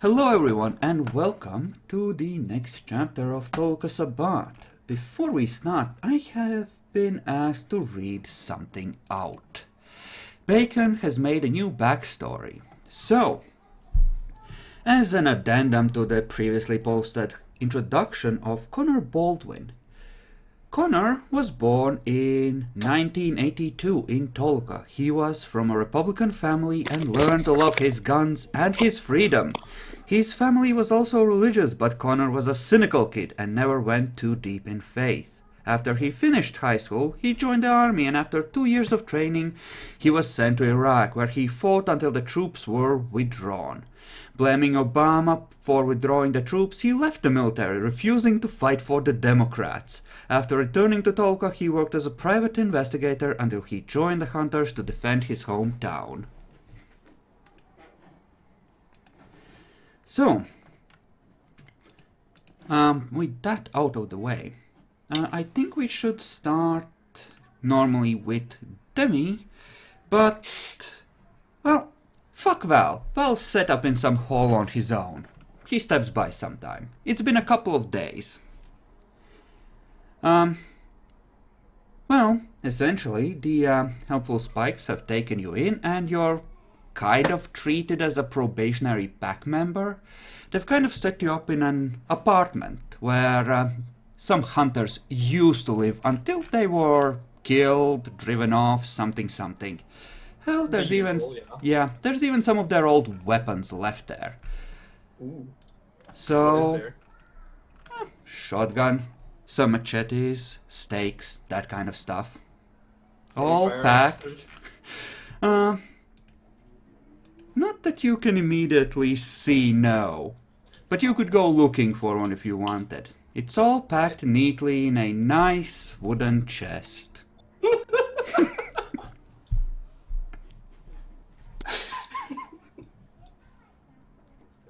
Hello everyone and welcome to the next chapter of Toluca Sabbat. Before we start, I have been asked to read something out. Bacon has made a new backstory. So, as an addendum to the previously posted introduction of Connor Baldwin, Connor was born in 1982 in Toluca. He was from a Republican family and learned to love his guns and his freedom. His family was also religious, but Connor was a cynical kid and never went too deep in faith. After he finished high school, he joined the army, and after 2 years of training, he was sent to Iraq, where he fought until the troops were withdrawn. Blaming Obama for withdrawing the troops, he left the military, refusing to fight for the Democrats. After returning to Toluca, he worked as a private investigator until he joined the Hunters to defend his hometown. So, with that out of the way, I think we should start normally with Demi, but, well, fuck Val. Val's set up in some hole on his own. He steps by sometime. It's been a couple of days. Well, essentially, the helpful spikes have taken you in, and you're kind of treated as a probationary pack member. They've kind of set you up in an apartment where some hunters used to live until they were killed, driven off, something. Hell, there's even there's even some of their old weapons left there. Ooh. So, What is there? Shotgun, some machetes, stakes, that kind of stuff. Any All fire packed. axes? Not that you can immediately see, no. But you could go looking for one if you wanted. It's all packed neatly in a nice wooden chest.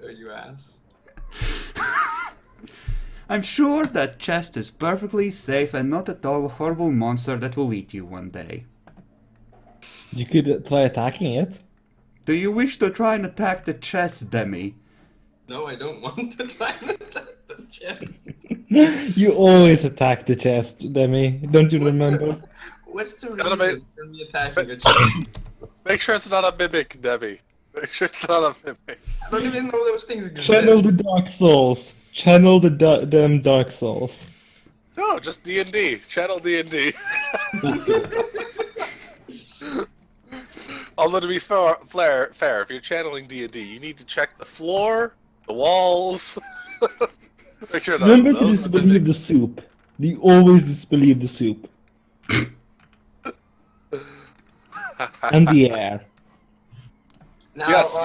Oh, you ass. I'm sure that chest is perfectly safe and not at all a horrible monster that will eat you one day. You could try attacking it. Do you wish to try and attack the chest, Demi? No, I don't want to try and attack the chest. You always attack the chest, Demi. Don't you What's remember? What's the Gotta reason for me attacking a chest? Make sure it's not a mimic, Debbie. Make sure it's not a mimic. I don't even know those things Channel the exist. Dark Souls. Channel the damn Dark Souls. No, just D&D. Channel D&D. Although to be fair, if you're channeling D&D, you need to check the floor, the walls. Make sure Remember to those are disbelieve the soup. You always disbelieve the soup. And the air. Now, Yes,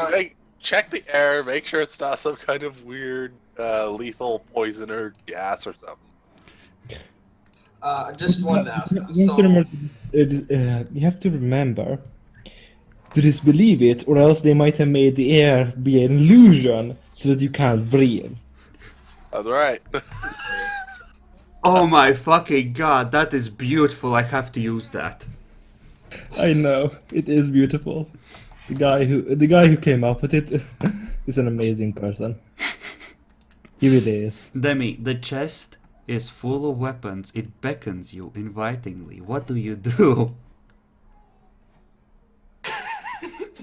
check the air. Make sure it's not some kind of weird, lethal poison or gas or something. I just wanted to ask. You have to remember to disbelieve it, or else they might have made the air be an illusion so that you can't breathe. That's right. Oh my fucking god, that is beautiful. I have to use that. I know, it is beautiful. The guy who came up with it is an amazing person. He really is. Demi, the chest is full of weapons. It beckons you invitingly. What do you do?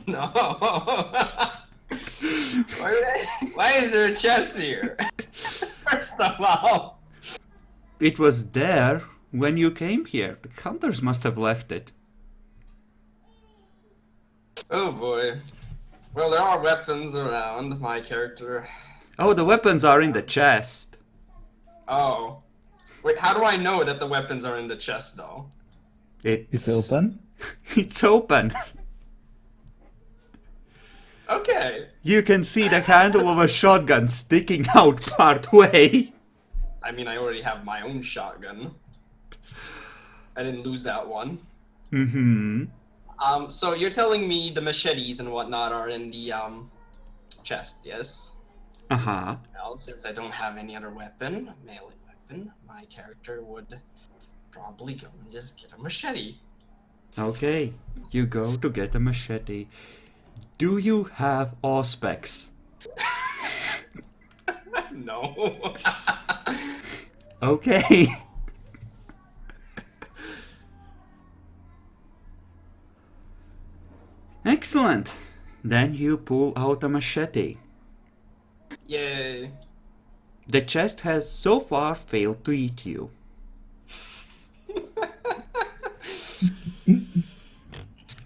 No. Why is there a chest here? First of all. It was there when you came here. The hunters must have left it. Oh boy. Well, there are weapons around my character. Oh, the weapons are in the chest. Oh. Wait, how do I know that the weapons are in the chest, though? It's open. It's open. Okay. You can see the handle of a shotgun sticking out part way. I mean, I already have my own shotgun. I didn't lose that one. Mm-hmm. So you're telling me the machetes and whatnot are in the, chest, yes? Uh-huh. Well, since I don't have any other weapon, a melee weapon, my character would probably go and just get a machete. Okay, you go to get a machete. Do you have auspex? No. Okay. Excellent. Then you pull out a machete. Yay. The chest has so far failed to eat you.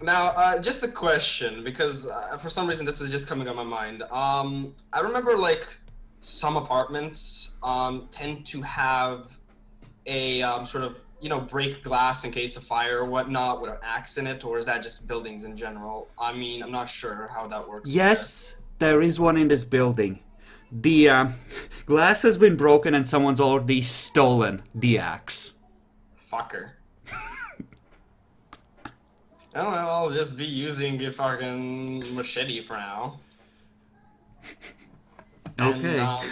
Now, just a question, because for some reason this is just coming on my mind. I remember like some apartments tend to have a sort of break glass in case of fire or whatnot with an axe in it, or is that just buildings in general? I mean, I'm not sure how that works. Yes, there is one in this building. The glass has been broken and someone's already stolen the axe. Fucker. Oh well, I'll just be using a fucking machete for now. Okay. And,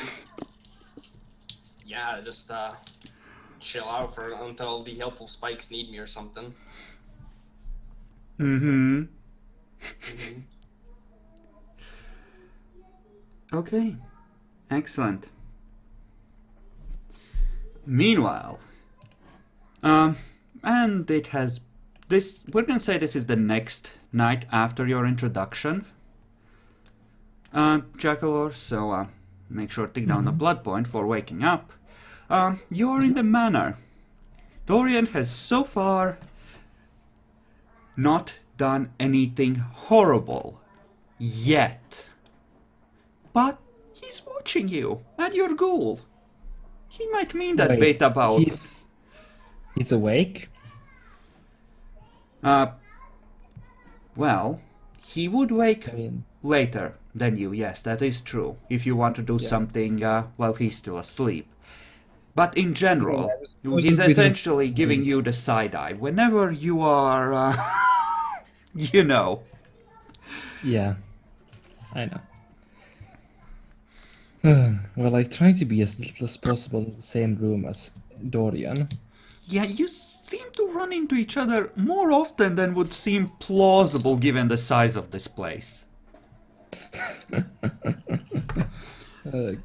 yeah, just chill out until the helpful spikes need me or something. Mm-hmm. Mhm. Okay. Excellent. Meanwhile, and it has this. We're gonna say this is the next night after your introduction, Jackalor. So make sure to take down the blood point for waking up. You're in the manor. Dorian has so far not done anything horrible yet, but he's watching you and your ghoul. He might mean that Wait, bit about. He's awake? Well, he would wake I mean, later than you. Yes, that is true. If you want to do something while he's still asleep. But in general, he's essentially giving you the side eye whenever you are, you know. yeah, I know. Well, I try to be as little as possible in the same room as Dorian. Yeah, you seem to run into each other more often than would seem plausible given the size of this place.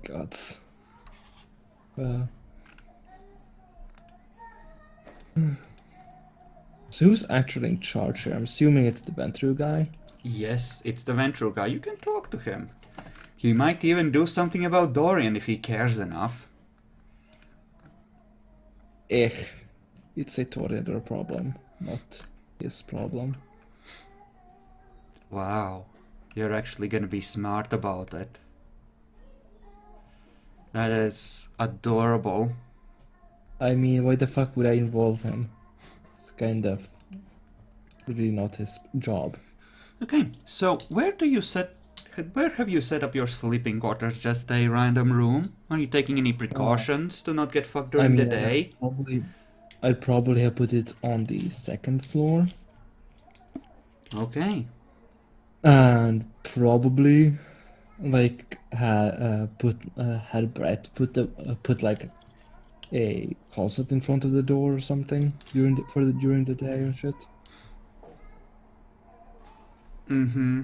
Gods. So who's actually in charge here? I'm assuming it's the Ventru guy. Yes, it's the Ventru guy. You can talk to him. He might even do something about Dorian if he cares enough. It's a Toreador problem, not his problem. Wow, you're actually gonna be smart about it. That is adorable. I mean, why the fuck would I involve him? It's kind of really not his job. Okay, so where have you set up your sleeping quarters? Just a random room? Are you taking any precautions to not get fucked during the day? I'd probably have put it on the second floor. Okay. And probably like had Brett put like a closet in front of the door or something during the day or shit. Mm-hmm.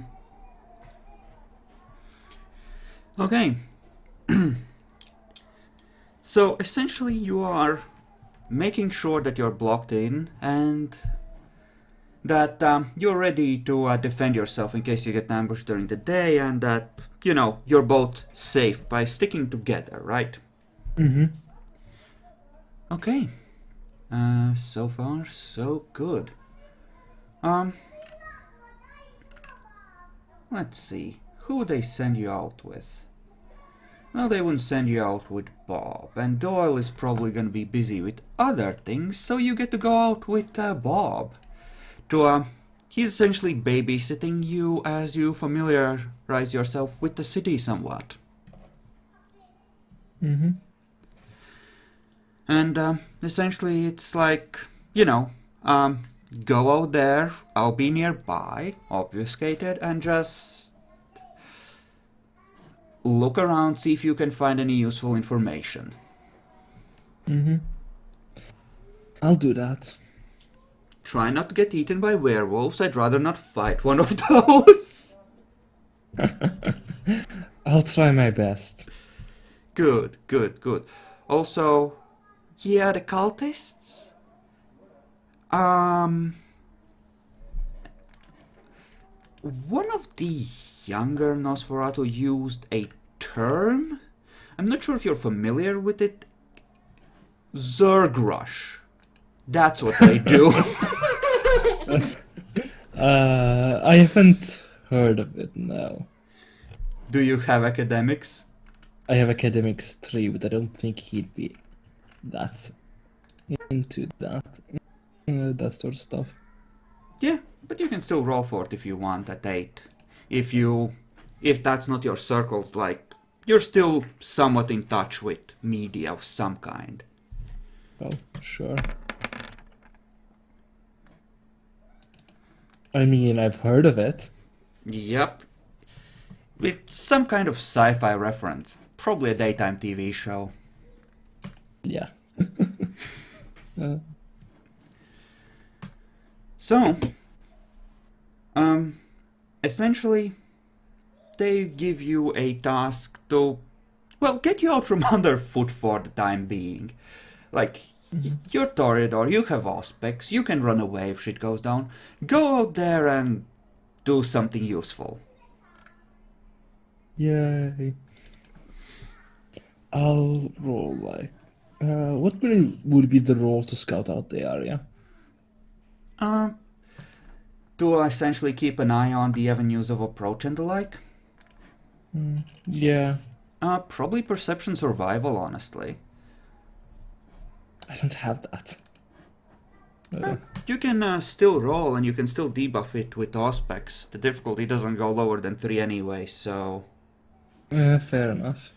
Okay. So essentially you are making sure that you're blocked in and that you're ready to defend yourself in case you get ambushed during the day, and that, you're both safe by sticking together, right? Mm-hmm. Okay. So far, so good. Let's see. Who would they send you out with? Well, they wouldn't send you out with Bob, and Doyle is probably gonna be busy with other things, so you get to go out with Bob. He's essentially babysitting you as you familiarize yourself with the city somewhat. Mm-hmm. And essentially it's like, go out there, I'll be nearby, obfuscated, and just look around, see if you can find any useful information. Mm-hmm. I'll do that. Try not to get eaten by werewolves. I'd rather not fight one of those. I'll try my best. Good, good, good. Also, yeah, the cultists? One of the younger Nosferatu used a term. I'm not sure if you're familiar with it. Zerg rush. That's what they do. I haven't heard of it, no. Do you have academics? I have Academics 3, but I don't think he'd be that into that sort of stuff. Yeah, but you can still roll for it if you want at 8. If that's not your circles, like, you're still somewhat in touch with media of some kind. Oh, sure. I mean, I've heard of it. Yep. It's some kind of sci-fi reference. Probably a daytime TV show. Yeah. So, essentially, they give you a task to, well, get you out from underfoot for the time being. Like, you're Toreador, you have Auspex, you can run away if shit goes down. Go out there and do something useful. Yay. I'll roll like. What would be the role to scout out the area? To essentially keep an eye on the avenues of approach and the like. Yeah, Probably perception survival, honestly. I don't have that. You can still roll and you can still debuff it with Auspex. The difficulty doesn't go lower than 3 anyway, so... Fair enough.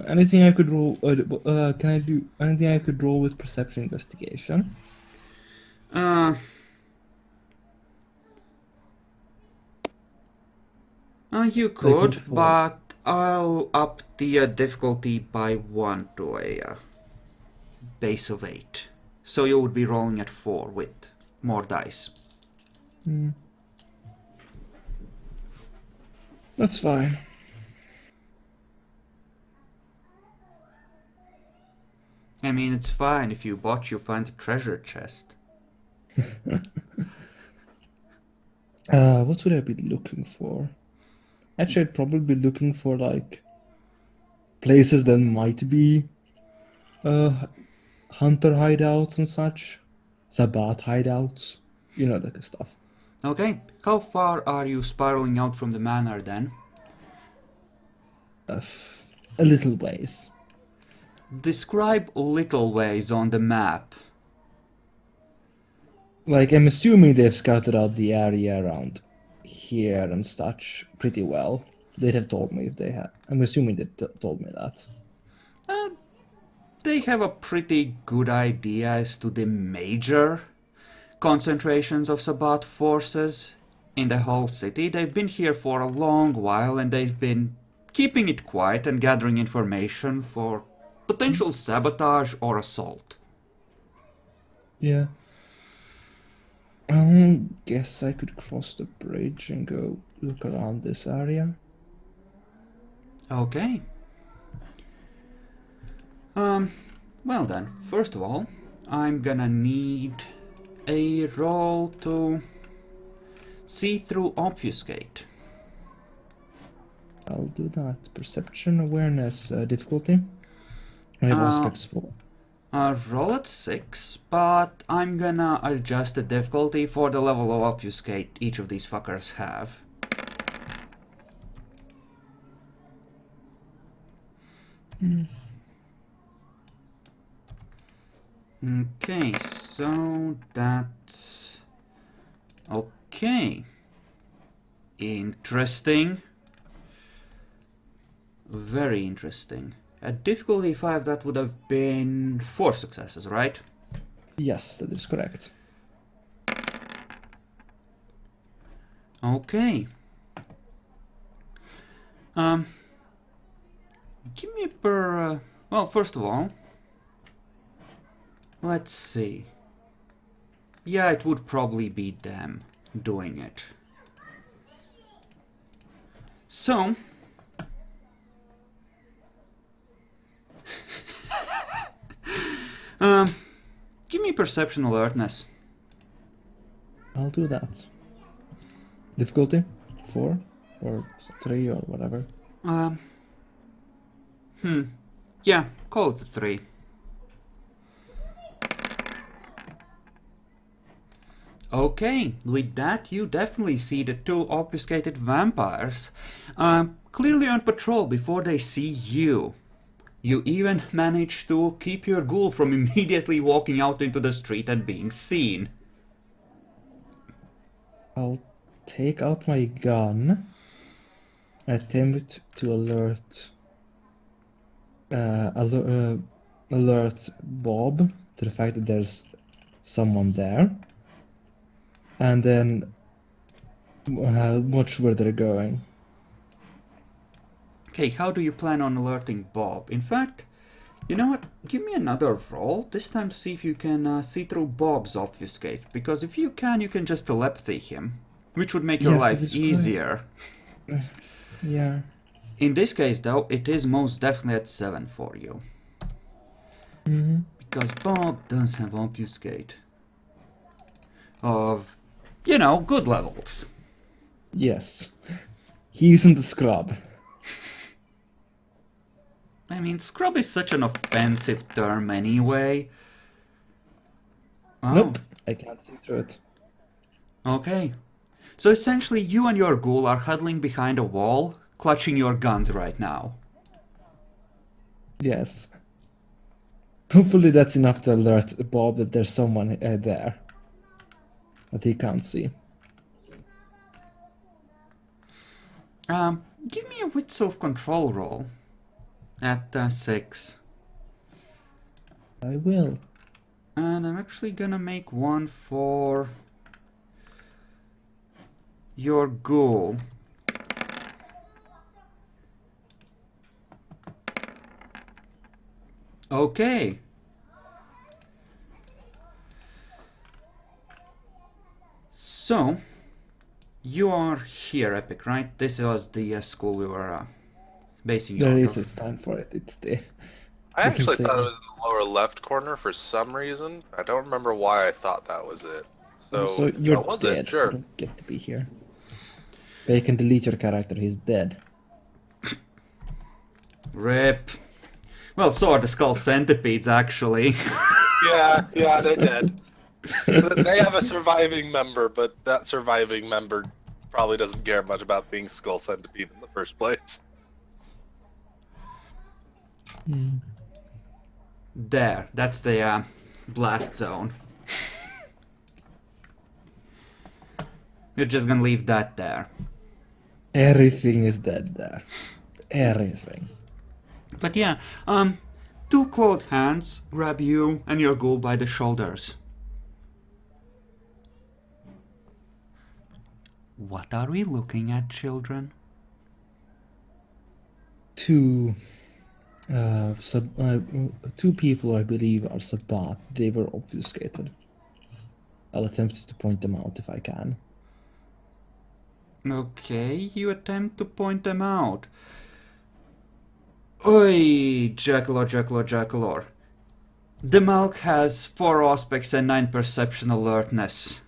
Anything I could roll? Can I do anything I could roll with perception investigation? You could, before. but I'll up the difficulty by 1 to a base of 8. So you would be rolling at 4 with more dice. That's fine. I mean, it's fine if you find a treasure chest. What would I be looking for? Actually, I'd probably be looking for like places that might be hunter hideouts and such, Sabbat hideouts, you know, that kind of stuff. Okay, how far are you spiraling out from the manor then? A little ways. Describe little ways on the map. Like, I'm assuming they've scouted out the area around here and such pretty well. They'd have told me if they had. I'm assuming they told me that. They have a pretty good idea as to the major concentrations of Sabbat forces in the whole city. They've been here for a long while and they've been keeping it quiet and gathering information for potential sabotage or assault. Yeah. I guess I could cross the bridge and go look around this area. Okay. Well then, first of all, I'm gonna need a roll to see through obfuscate. I'll do that. Perception, awareness, difficulty. I have aspects for. Roll at 6, but I'm gonna adjust the difficulty for the level of obfuscate each of these fuckers have. Okay, so that's... Okay. Interesting. Very interesting. At difficulty 5, that would have been 4 successes, right? Yes, that is correct. Okay. Give me per... well, first of all, let's see. Yeah, it would probably be them doing it. So, Give me perception alertness. I'll do that. Difficulty? 4? Or 3 or whatever. Yeah, call it a 3. Okay, with that you definitely see the two obfuscated vampires clearly on patrol before they see you. You even manage to keep your ghoul from immediately walking out into the street and being seen. I'll take out my gun. Attempt to alert Bob to the fact that there's someone there. And then watch where they're going. Okay, how do you plan on alerting Bob? In fact, you know what? Give me another roll, this time to see if you can see through Bob's obfuscate. Because if you can just telepathy him, which would make your Yes, life it is easier. Yeah. In this case, though, it is most definitely at 7 for you. Mm-hmm. Because Bob does have obfuscate of, you know, good levels. Yes. He isn't a scrub. I mean, scrub is such an offensive term anyway. Oh, Nope. I can't see through it. okay. So essentially, you and your ghoul are huddling behind a wall, clutching your guns right now. Yes. Hopefully that's enough to alert Bob that there's someone there that he can't see. Give me a wit self-control roll at 6. I will. And I'm actually gonna make one for your ghoul. Okay. So, you are here, Epic, right? This was the school we were basing There off is a of. sign for it. It's the... I You can actually say- thought it was in the lower left corner for some reason. I don't remember why I thought that was it. So, So if you're that was dead. it, sure. You don't get to be here. Bacon, delete your character. He's dead. RIP. Well, so are the skull centipedes, actually. Yeah, they're dead. They have a surviving member, but that surviving member probably doesn't care much about being Skull Centipede in the first place. There, that's the blast zone. You're just gonna leave that there. Everything is dead there. Everything. But yeah, two clawed hands grab you and your ghoul by the shoulders. What are we looking at, children? Two people, I believe, are Sabbat. They were obfuscated. I'll attempt to point them out if I can. Okay, you attempt to point them out. Oi, Jackalor. The Malk has 4 aspects and 9 perception alertness.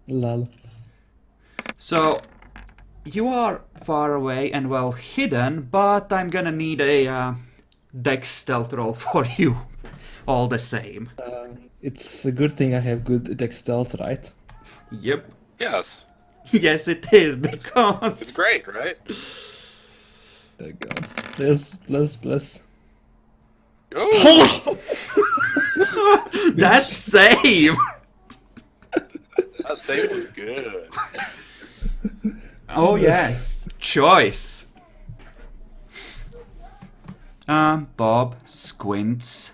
Lol. So, you are far away and well hidden, but I'm gonna need a dex stealth roll for you, all the same. It's a good thing I have good dex stealth, right? Yep. Yes, Yes, it is, because... it's great, right? Oh god. Bless. Ooh, That save! that save was good. Oh yes, choice. Bob squints,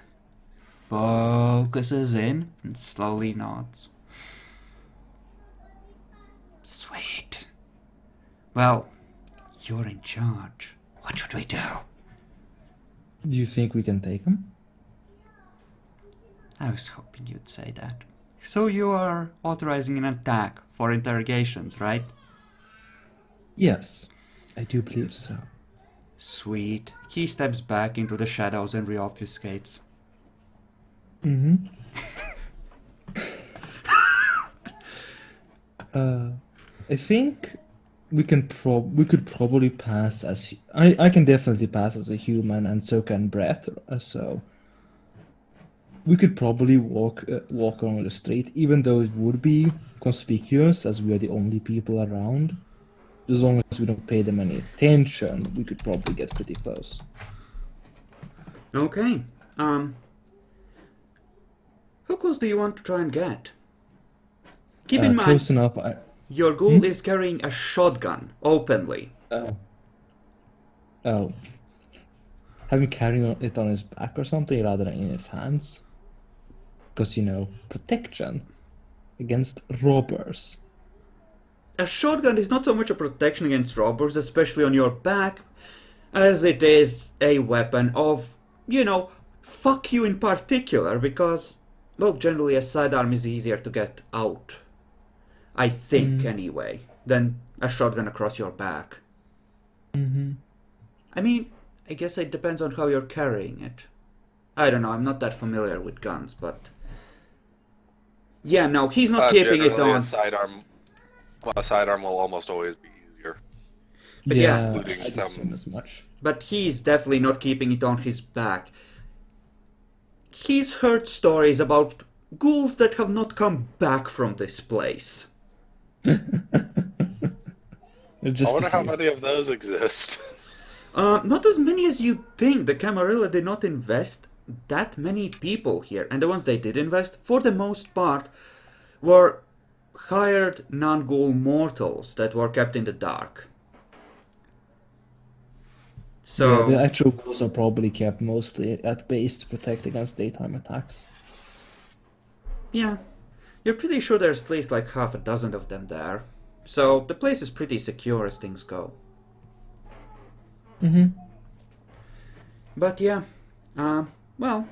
focuses in, and slowly nods. Sweet. Well, you're in charge. What should we do? Do you think we can take him? I was hoping you'd say that. So you are authorizing an attack for interrogations, right? Yes, I do believe so. Sweet. He steps back into the shadows and reobfuscates. Mm-hmm. I think we could probably pass as I can definitely pass as a human, and so can Brett. So we could probably walk along the street, even though it would be conspicuous as we are the only people around. As long as we don't pay them any attention, we could probably get pretty close. Okay. How close do you want to try and get? Keep in mind, Close enough. your ghoul is carrying a shotgun openly. Oh, have him carrying it on his back or something rather than in his hands, because protection against robbers. A shotgun is not so much a protection against robbers, especially on your back, as it is a weapon of, fuck you in particular, because, well, generally a sidearm is easier to get out. I think, anyway, than a shotgun across your back. Mm-hmm. I mean, I guess it depends on how you're carrying it. I don't know, I'm not that familiar with guns, but... Yeah, no, he's not keeping it Generally, on. a sidearm will almost always be easier. But yeah, Including I some- assume as much. But he's definitely not keeping it on his back. He's heard stories about ghouls that have not come back from this place. Just I wonder a how few. many of those exist. Not as many as you'd think. The Camarilla did not invest that many people here, and the ones they did invest, for the most part, were hired non-ghoul mortals that were kept in the dark. So, Yeah, the actual ghouls are probably kept mostly at base to protect against daytime attacks. yeah, you're pretty sure there's at least like half a dozen of them there. So the place is pretty secure as things go. Mm-hmm. But yeah, well,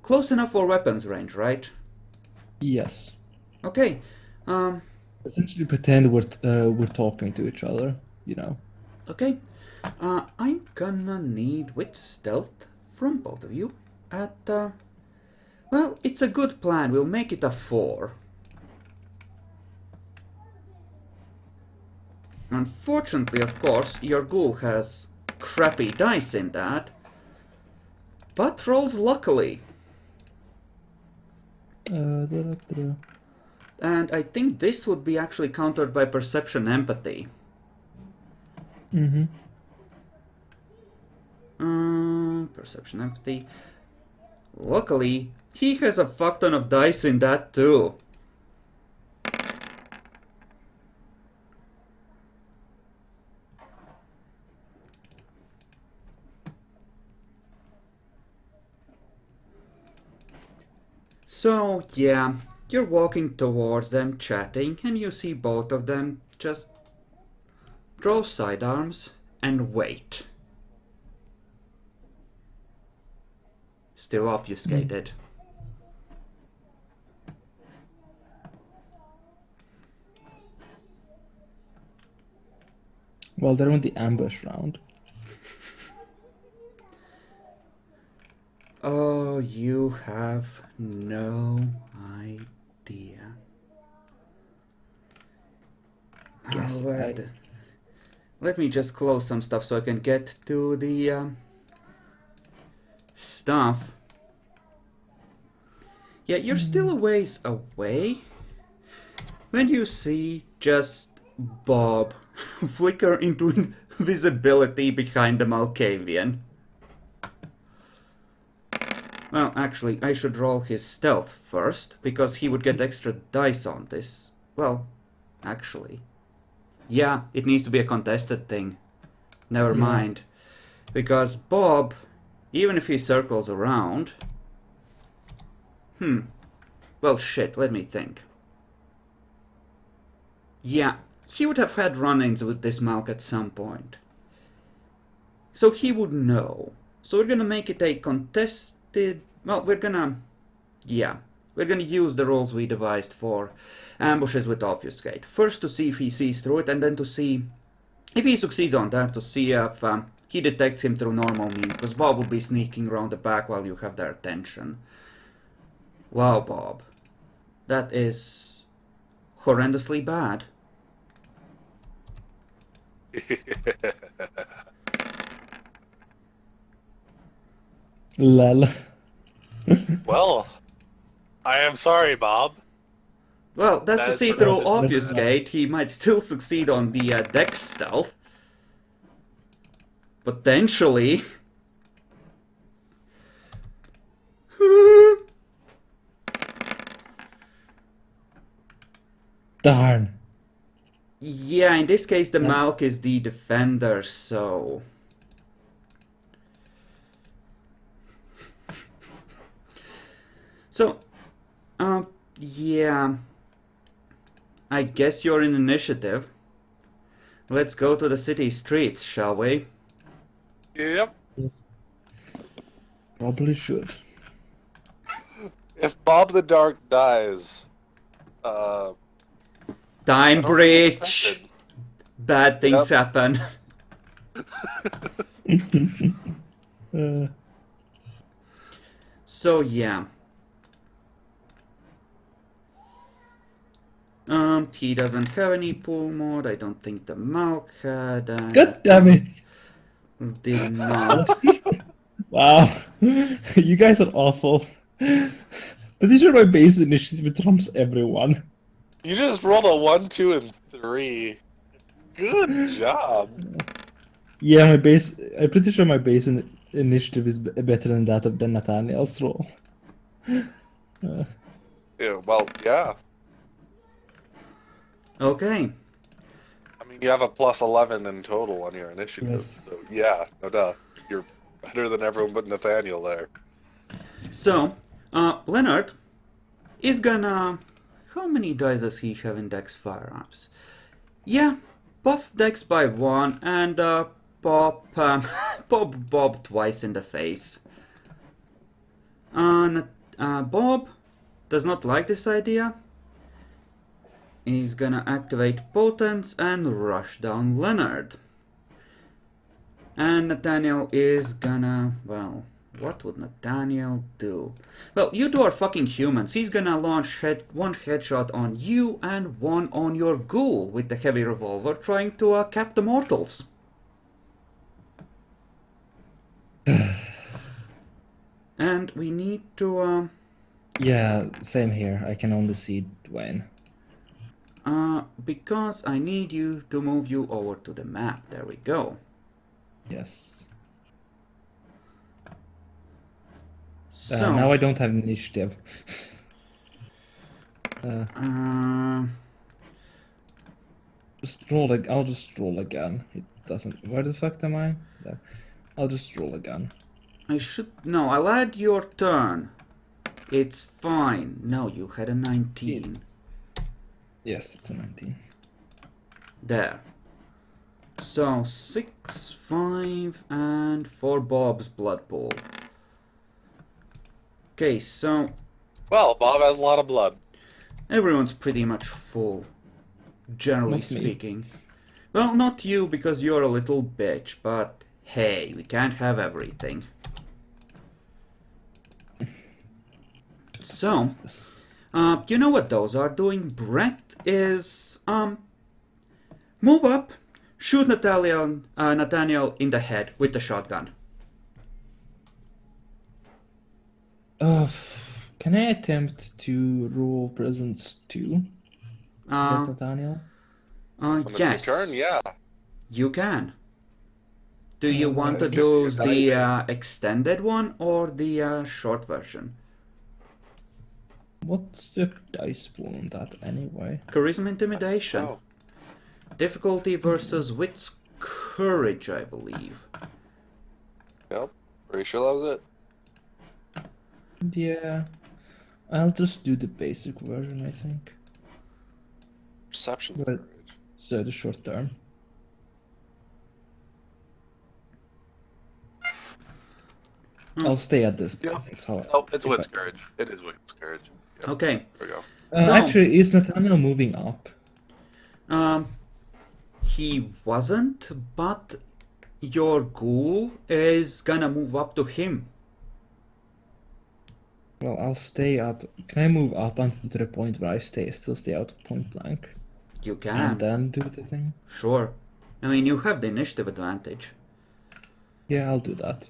close enough for weapons range, right? Yes. Okay, Essentially pretend we're talking to each other, okay. I'm gonna need with stealth from both of you at, well, it's a good plan. We'll make it a 4. Unfortunately, of course, your ghoul has crappy dice in that, but rolls luckily. Da-da-da-da. And I think this would be actually countered by perception empathy. Mm-hmm. Perception empathy. Luckily, he has a fuck ton of dice in that too. So, yeah, you're walking towards them, chatting, and you see both of them just draw sidearms and wait. Still obfuscated. Well, they're on the ambush round. Oh, you have no idea. Guess where let me just close some stuff so I can get to the stuff. Yeah, you're still a ways away when you see just Bob flicker into invisibility behind the Malkavian. Well, actually, I should roll his stealth first, because he would get extra dice on this. Well, actually. Yeah, it needs to be a contested thing. Never mind. Because Bob, even if he circles around... Well, shit, let me think. Yeah, he would have had run-ins with this Malk at some point. So he would know. So we're gonna make it a contested... Well, we're gonna use the rolls we devised for ambushes with obfuscate. First to see if he sees through it, and then to see if he succeeds on that, to see if he detects him through normal means, because Bob would be sneaking around the back while you have their attention. Wow, Bob. That is horrendously bad. Lol. Well, I am sorry, Bob. Well, that's That to is see for through the- obfuscate. He might still succeed on the dex stealth. Potentially. Darn. Yeah, in this case the Malk is the defender, so... So, yeah. I guess you're in initiative. Let's go to the city streets, shall we? Yep. Probably should. If Bob the Dark dies, Time I don't think breach! it's affected. Bad things Yep. happen. Uh, So, yeah. He doesn't have any pull mode. I don't think the Malk had. God damn it! Did not. Wow, you guys are awful. Pretty sure my base initiative trumps everyone. You just rolled a 1, 2, and 3. Good job. Yeah, my base. I'm pretty sure my base initiative is better than that of Nathaniel's roll. Yeah, well, yeah. Okay. I mean, you have a plus 11 in total on your initiative, Yes. so yeah, no duh. You're better than everyone but Nathaniel there. So, Leonard is gonna. How many dice does he have in Dex firearms? Yeah, buff Dex by 1 and pop Bob twice in the face. Bob does not like this idea. He's gonna activate Potence and rush down Leonard. And Nathaniel is gonna, well, what would Nathaniel do? Well, you two are fucking humans. He's gonna launch one headshot on you and one on your ghoul with the heavy revolver, trying to cap the mortals. And we need to, Yeah, same here. I can only see Dwayne. because I need you to move you over to the map. There we go. Yes. So, Now I don't have initiative. Just roll. I'll just roll again. It doesn't. Where the fuck am I? There. I'll just roll again. I should... No, I'll add your turn. It's fine. No, you had a 19. Yes, it's a 19. There. So, 6, 5, and 4 Bob's blood pool. Okay, so Well, Bob has a lot of blood. everyone's pretty much full, generally Not me. speaking. Well, not you, because you're a little bitch, but hey, we can't have everything. So, you know what those are doing? Brett is, move up, shoot Nathaniel in the head with the shotgun. Can I attempt to roll presence 2 against Nathaniel? When it's Yes. your turn, yeah. You can. Do you want to I guess do you can the extended one or the short version? What's the dice pool on that anyway? Charisma Intimidation. Oh, Difficulty versus Wits Courage, I believe. yep. Pretty sure that was it. Yeah, I'll just do the basic version, I think. Perception. Well, so the short term. I'll stay at this. Yeah. That's how. Nope, it's if Wit's I- Courage. It is Wit's Courage. Yep. Okay. There we go. So- Actually, is Nathaniel moving up? He wasn't, but your ghoul is gonna move up to him. Well, I'll stay up. Can I move up until to the point where I still stay out of point blank? You And can. then do the thing? Sure. I mean, you have the initiative advantage. Yeah, I'll do that.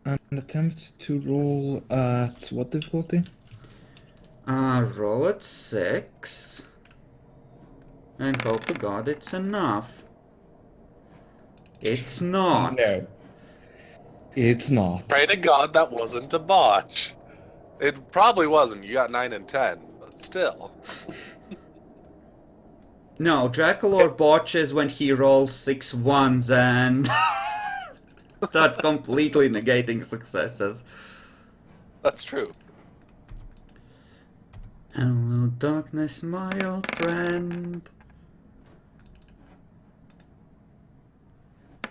And attempt to roll at what difficulty? Roll at 6. And hope to God it's enough. It's not. No. It's not. Pray to God that wasn't a botch. It probably wasn't. You got 9 and 10, but still. No, Draculor botches when he rolls 6 ones and starts completely negating successes. That's true. Hello, darkness, my old friend.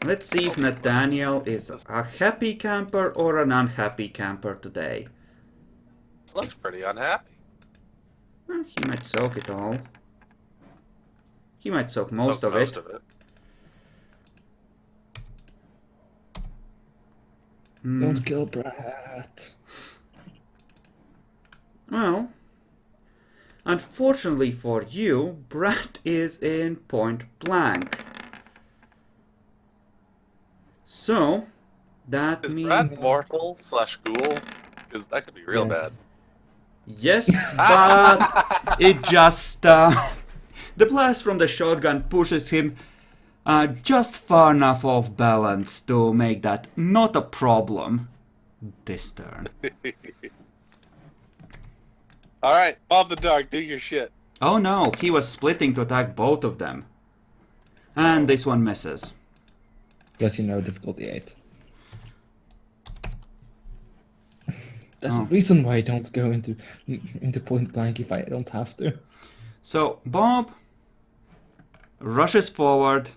Let's see if Nathaniel is a happy camper or an unhappy camper today. This looks pretty unhappy. Well, he might soak it all. He might soak most of it. Don't kill Brat. Well, unfortunately for you, Brat is in point blank. So, that Is means... Brad mortal / ghoul? Because that could be real bad. Yes, but it just... the blast from the shotgun pushes him just far enough off balance to make that not a problem this turn. Alright, Bob the Dog, do your shit. Oh no, he was splitting to attack both of them. And this one misses. Guess you know difficulty 8. There's a reason why I don't go into point blank if I don't have to. So, Bob rushes forward.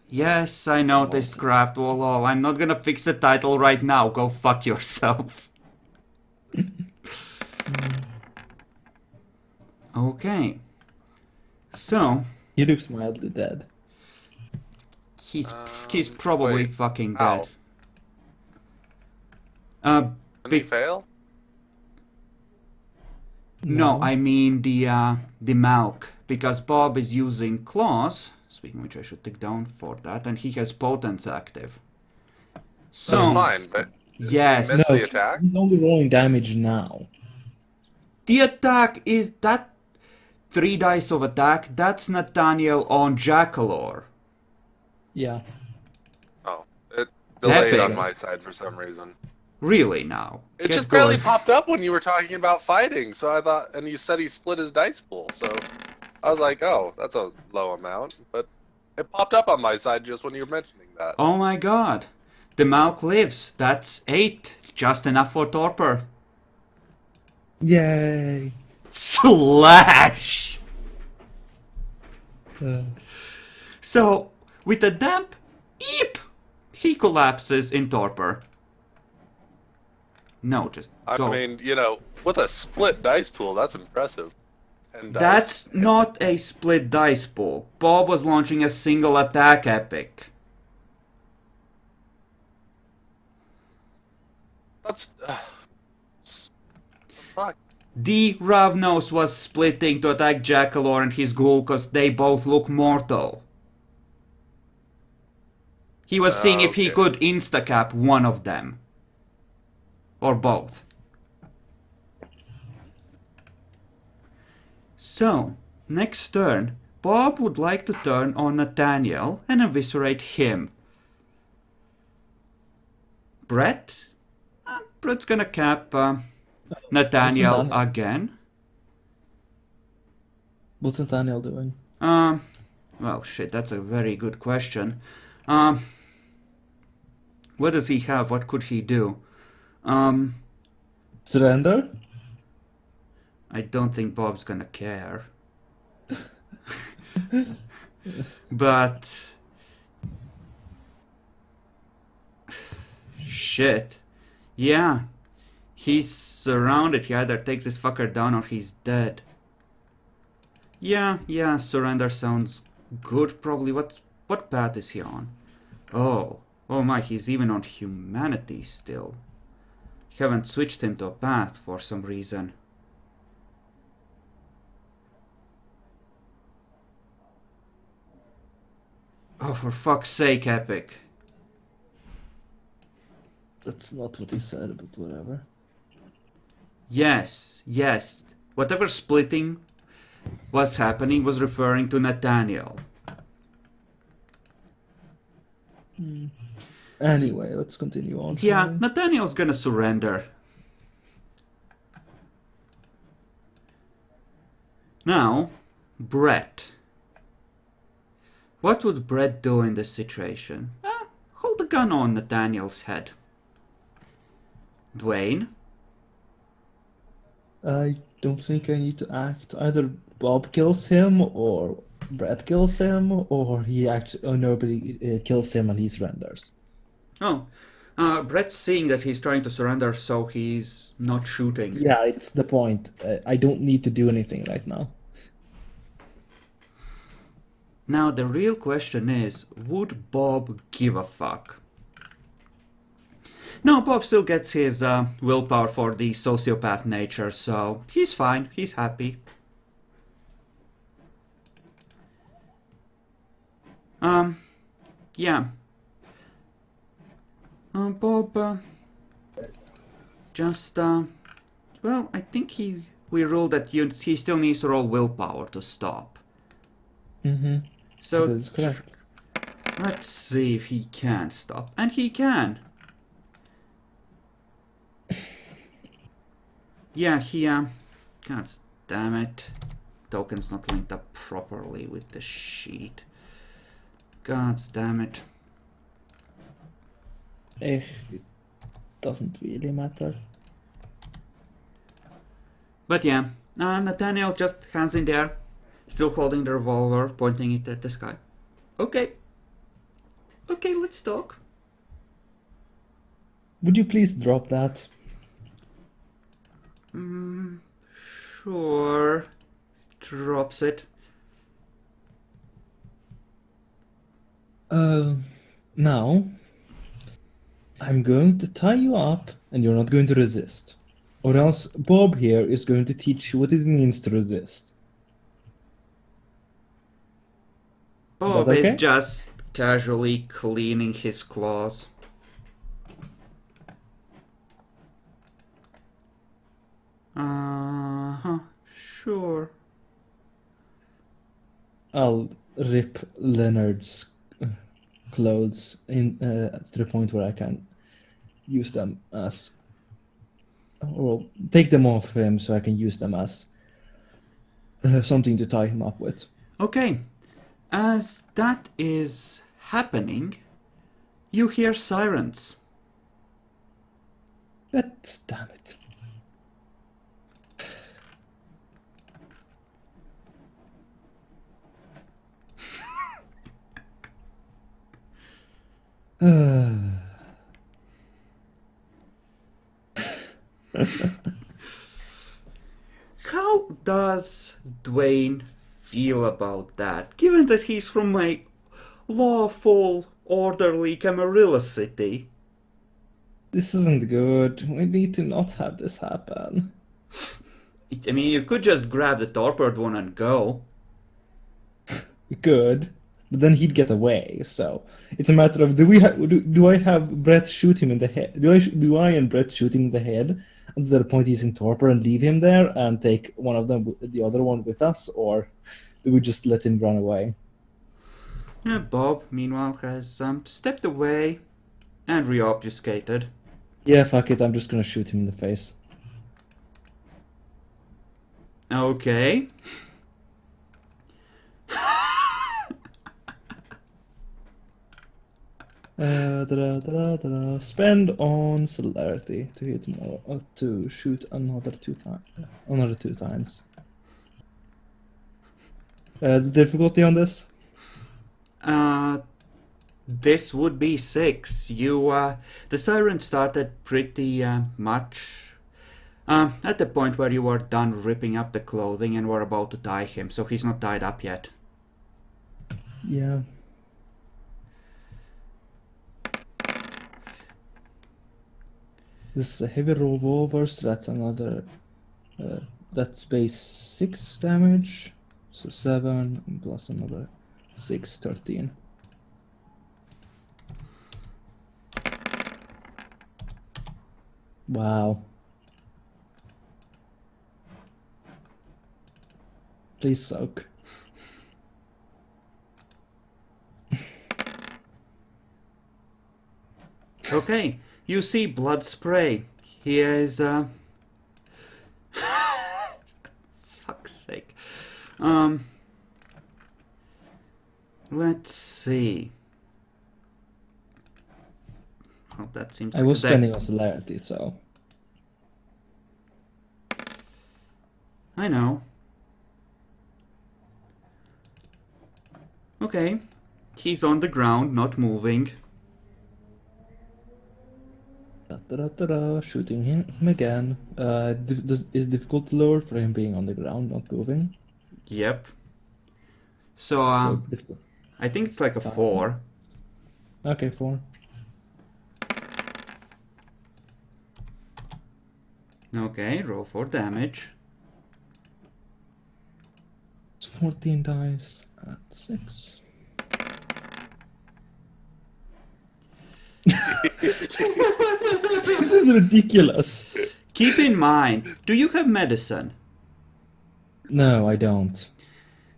Yes, I noticed, Craft Wall. I'm not gonna fix the title right now. Go fuck yourself. Okay. So, He looks mildly dead. he's probably wait, fucking how? dead. Did he fail? No, I mean the Malk, because Bob is using claws. Speaking of which, I should take down for that, and he has potence active. So That's fine, but yes, did he miss the attack? He's only rolling damage now. the attack is that 3 dice of attack. That's Nathaniel on Jackalor. Yeah. Oh, it delayed Epic. on my side for some reason. Really now? It Get just barely going. popped up when you were talking about fighting, so I thought, and you said he split his dice pool, so I was like, oh, that's a low amount, but it popped up on my side just when you were mentioning that. Oh my god. The Malk lives. That's 8. Just enough for Torpor. Yay. Slash! Uh, So, with a damp eep, he collapses in Torpor. No, just I go. mean, you know, with a split dice pool, that's impressive. 10 dice. That's not a split dice pool. Bob was launching a single attack epic. That's... fuck. D. Ravnos was splitting to attack Jackalor and his ghoul because they both look mortal. He was seeing if he Okay. could instacap one of them. Or both. So, next turn, Bob would like to turn on Nathaniel and eviscerate him. Brett? Brett's gonna cap Nathaniel Nathaniel? again. What's Nathaniel doing? Well, shit, that's a very good question. What does he have? What could he do? Surrender? I don't think Bob's gonna care. But... shit. Yeah. He's surrounded. He either takes this fucker down or he's dead. Yeah, surrender sounds good. Probably. What path is he on? Oh my, he's even on humanity still. Haven't switched him to a path for some reason. Oh, for fuck's sake, Epic. That's not what he said, but whatever. Yes. Whatever splitting was happening was referring to Nathaniel. Anyway, let's continue on. shall Yeah, we? Nathaniel's gonna surrender. Now, Brett. What would Brett do in this situation? Hold a gun on Nathaniel's head. Dwayne? I don't think I need to act. Either Bob kills him, or Brett kills him, or nobody kills him and he surrenders. Oh, Brett's seeing that he's trying to surrender, so he's not shooting. Yeah, it's the point. I don't need to do anything right now. Now, the real question is, would Bob give a fuck? No, Bob still gets his willpower for the sociopath nature, so he's fine, he's happy. Yeah. Bob, well, I think we ruled that he still needs to roll willpower to stop. Mm-hmm. So, That is correct. let's see if he can stop. And he can! Yeah, God damn it. Token's not linked up properly with the sheet. God damn it. It doesn't really matter. But yeah, Nathaniel just hands in there, still holding the revolver, pointing it at the sky. Okay, let's talk. Would you please drop that? Sure. Drops it. Now, I'm going to tie you up and you're not going to resist. Or else Bob here is going to teach you what it means to resist. Bob okay? is just casually cleaning his claws. Sure. I'll rip Leonard's clothes to the point where I can use them as, or take them off him so I can use them as something to tie him up with. Okay. As that is happening, you hear sirens. Damn it. How does Dwayne feel about that, given that he's from a lawful, orderly Camarilla city? This isn't good. We need to not have this happen. I mean, you could just grab the torpedoed one and go. Good. But then he'd get away, so it's a matter of do I have Brett shoot him in the head? Do I and Brett shoot him in the head until the point he's in torpor and leave him there and take one of them, the other one with us, or do we just let him run away? Bob, meanwhile, has stepped away and re-obfuscated. Yeah, fuck it. I'm just gonna shoot him in the face. Okay. Spend on celerity to hit more, to shoot another two times. The difficulty on this? This would be 6. The siren started pretty much At the point where you were done ripping up the clothing and were about to tie him, so he's not tied up yet. Yeah. This is a heavy revolver, so that's another. That's base 6 damage. So 7 plus another 6, 13. Wow. Please soak. Okay, you see blood spray. He is, fuck's sake. Let's see. Oh, that seems I like was a deck. spending on celerity, so. I know. Okay. He's on the ground, not moving. Shooting him again. Is difficult lower for him being on the ground, not moving. Yep. So, So, I think it's like a 4. okay, 4. Okay, roll for damage. It's 14 dice at 6. This is ridiculous. Keep in mind, do you have medicine? No, I don't.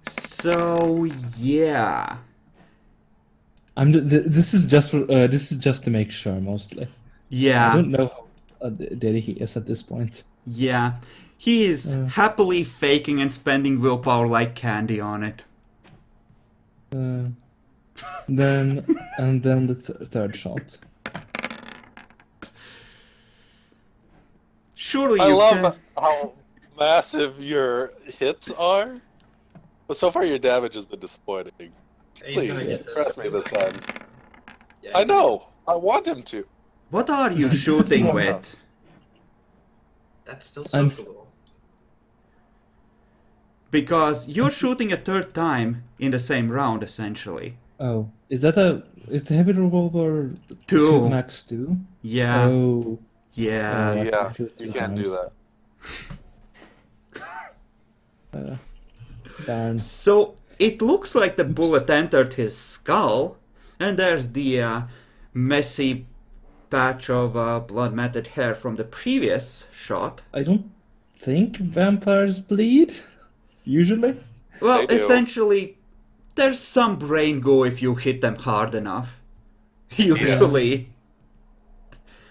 So, yeah. This is just for this is just to make sure mostly. Yeah. I don't know how dead he is at this point. Yeah. He is happily faking and spending willpower like candy on it. Then the third shot. Surely I you love can... how massive your hits are, but so far your damage has been disappointing. He's gonna Please, get this. impress me this time. Yeah, I he's gonna- know. I want him to. What are you shooting Yeah. with? That's still I'm- soakable. Because you're shooting a third time in the same round, essentially. Oh, is the heavy revolver 2. max 2? Yeah. Oh, Yeah. I Yeah, shoot you 2 can't do times. that. Darn. So it looks like the bullet entered his skull, and there's the messy patch of blood-matted hair from the previous shot. I don't think vampires bleed. Usually. Well, They do. essentially, there's some brain go if you hit them hard enough. Usually.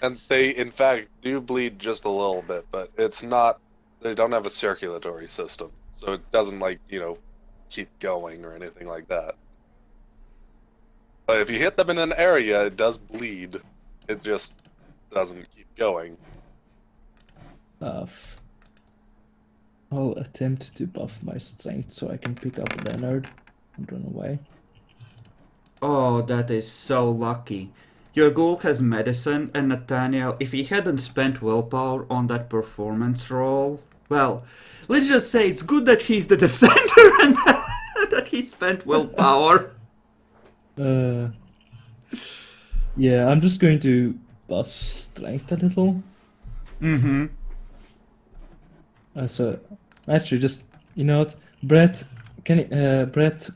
And they, in fact, do bleed just a little bit, but it's not. They don't have a circulatory system, so it doesn't keep going or anything like that. But if you hit them in an area, it does bleed. It just doesn't keep going. I'll attempt to buff my strength so I can pick up Leonard and run away. Oh, that is so lucky. Your ghoul has medicine, and Nathaniel, if he hadn't spent willpower on that performance roll, well, let's just say it's good that he's the defender and that he spent willpower. Yeah, I'm just going to buff strength a little. Mm-hmm. So, actually, just you know what, Brett, Brett,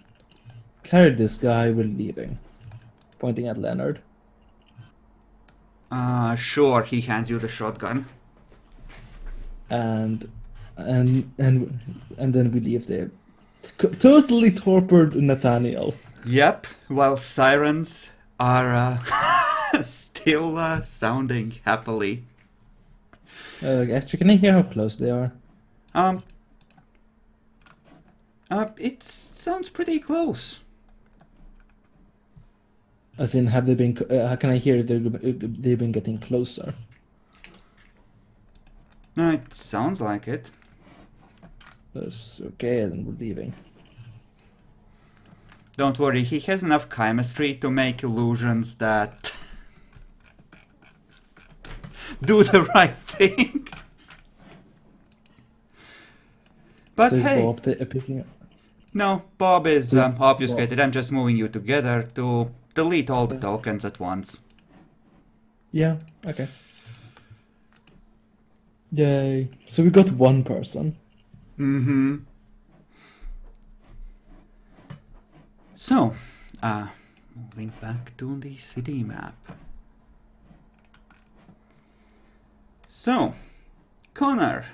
carry this guy. We're leaving. Pointing at Leonard. Sure, he hands you the shotgun. And then we leave there. Totally tortured Nathaniel. Yep, while sirens are still sounding happily. Actually, can I hear how close they are? It sounds pretty close. As in, have they been? Can I hear if they've been getting closer? It sounds like it. That's okay, then we're leaving. Don't worry, he has enough chemistry to make illusions that do the right thing. But So is hey, Bob picking up? no, Bob is Yeah, obfuscated. I'm just moving you together to delete all the tokens at once. Yeah, okay. Yay. So we got one person. Mm-hmm. So, moving back to the city map. So, Connor,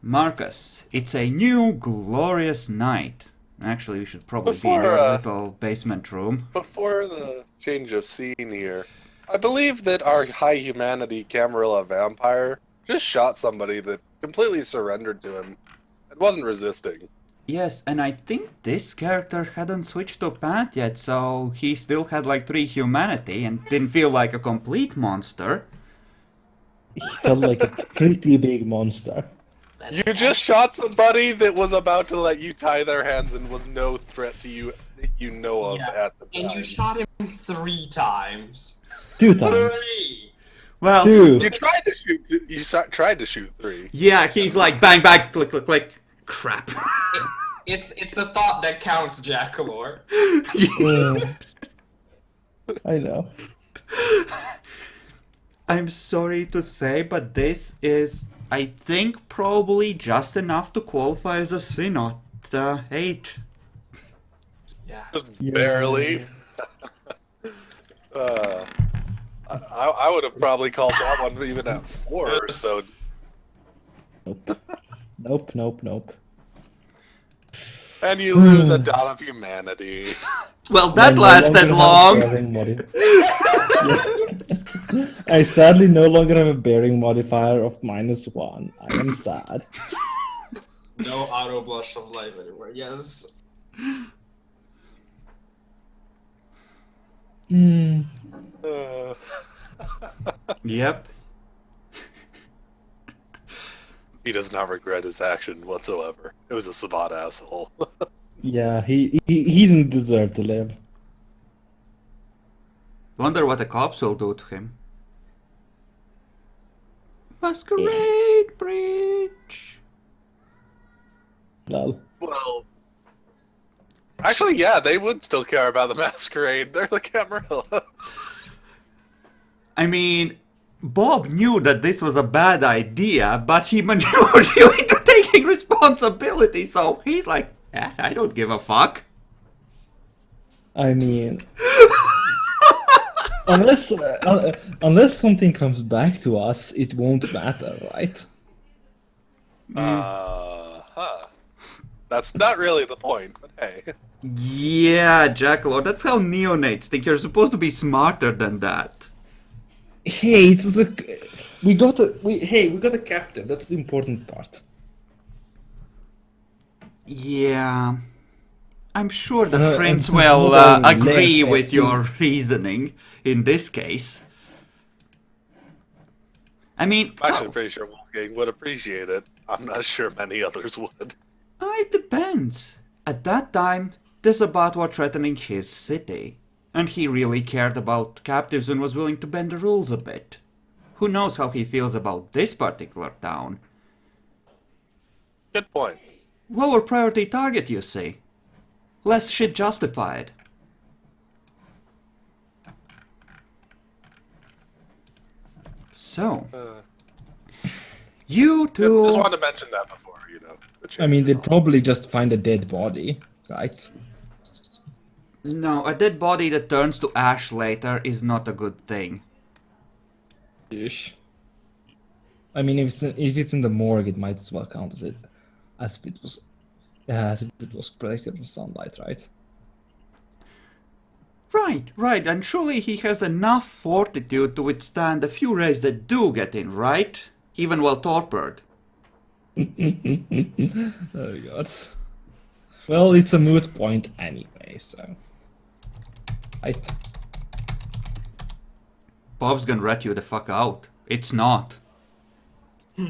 Marcus, it's a new glorious night. Actually, we should probably be in your little basement room. Before the change of scene here, I believe that our high humanity Camarilla vampire just shot somebody that completely surrendered to him and wasn't resisting. Yes, and I think this character hadn't switched to Pat yet, so he still had like 3 humanity and didn't feel like a complete monster. He felt like a pretty big monster. That's You just shot somebody that was about to let you tie their hands and was no threat to you that you know of Yeah. at the time. And you shot him 3 times. 2 times. 3! Well, Two. You tried to shoot. Tried to shoot 3. yeah, he's like bang bang click click click. Crap. It's the thought that counts, Jackalore. I know. I'm sorry to say, but this is, I think, probably just enough to qualify as a sin, not 8. Yeah. Just Yeah. barely. I would have probably called that one even at 4 or so. Nope. And you lose a dot of humanity. Well, that I no lasted longer have a long. bearing I sadly no longer have a bearing modifier of -1. I am sad. No auto blush of life anymore. Yes. Hmm. Uh, Yep. he does not regret his action whatsoever. It was a Sabbat asshole. Yeah, he didn't deserve to live. Wonder what the cops will do to him. Masquerade Bridge. Lol. Well, actually, yeah, they would still care about the masquerade. They're the Camarilla. I mean, Bob knew that this was a bad idea, but he maneuvered you into taking responsibility, so he's like, I don't give a fuck. I mean, unless something comes back to us, it won't matter, right? That's not really the point, but hey. Yeah, Jackalord, that's how neonates think. You're supposed to be smarter than that. Hey, we got a captive. That's the important part. Yeah. I'm sure the And prince since will nobody agree left, I with your think- reasoning in this case. I mean, I'm actually pretty sure Wolfgang would appreciate it. I'm not sure many others would. it depends. At that time, the Sabbat were threatening his city, and he really cared about captives and was willing to bend the rules a bit. Who knows how he feels about this particular town? Good point. Lower priority target, you see. Less shit justified. So, you two... Just wanted to mention that before, you know. the I mean, change. they'd probably just find a dead body, right? No, a dead body that turns to ash later is not a good thing. Ish. I mean, if it's in the morgue, it might as well count as if it was protected from sunlight, right? Right, and surely he has enough fortitude to withstand the few rays that do get in, right? Even while torpid. Oh god. Well, it's a moot point anyway, so. Right. Bob's gonna rat you the fuck out. It's not. I